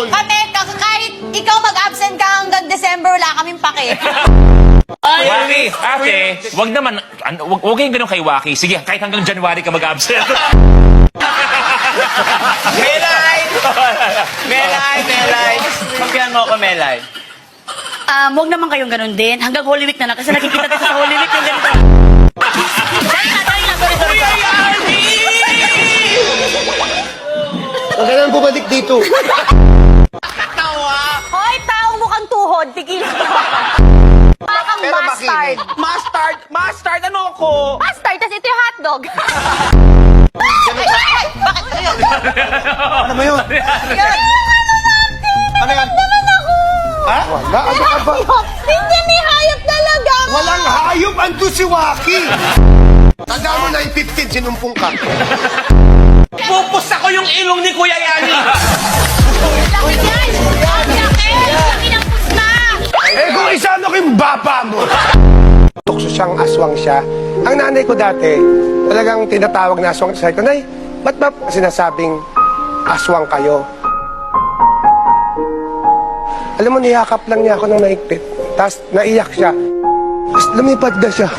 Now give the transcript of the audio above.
Kami, kahit ikaw mag-absent ka hanggang December, wala kaming pake. Waki, ate, wag naman, wag kayong ganun kay Waki. Sige, kahit hanggang January ka mag-absent. Melay! Melay! Pagyan mo ako, Melay. Huwag naman kayong ganun din. Hanggang Holy Week na lang. Kasi nakikita tayo sa Holy Week yung ganito. Dali na, sorry. Huwag ka nang bumalik dito. Hoy, taong mukhang tuhod, tigilan mo. Pakang Pero mustard. Mustard, ano ako? Mustard, tas ito yung hotdog. Bakit kayo? Ano ba yun? Ano yan? Ha? Wala, ano ka ba? Hindi, may hayop talaga. Walang hayop, ando si Waki. Tanda mo na yung 15, sinumpong ka. Pupus ako yung ilong ni Kuya Yani. Laki yan. Ang laki. Laki ng pusna. Eh kung isa ano yung baba mo. Tukso siyang aswang siya. Ang nanay ko dati, talagang tinatawag na aswang. Sabi ko, Nay, ba't ba sinasabing aswang kayo? Alam mo, niyakap lang niya ako ng naigpit. Tapos naiyak siya. Tapos lumipad na siya.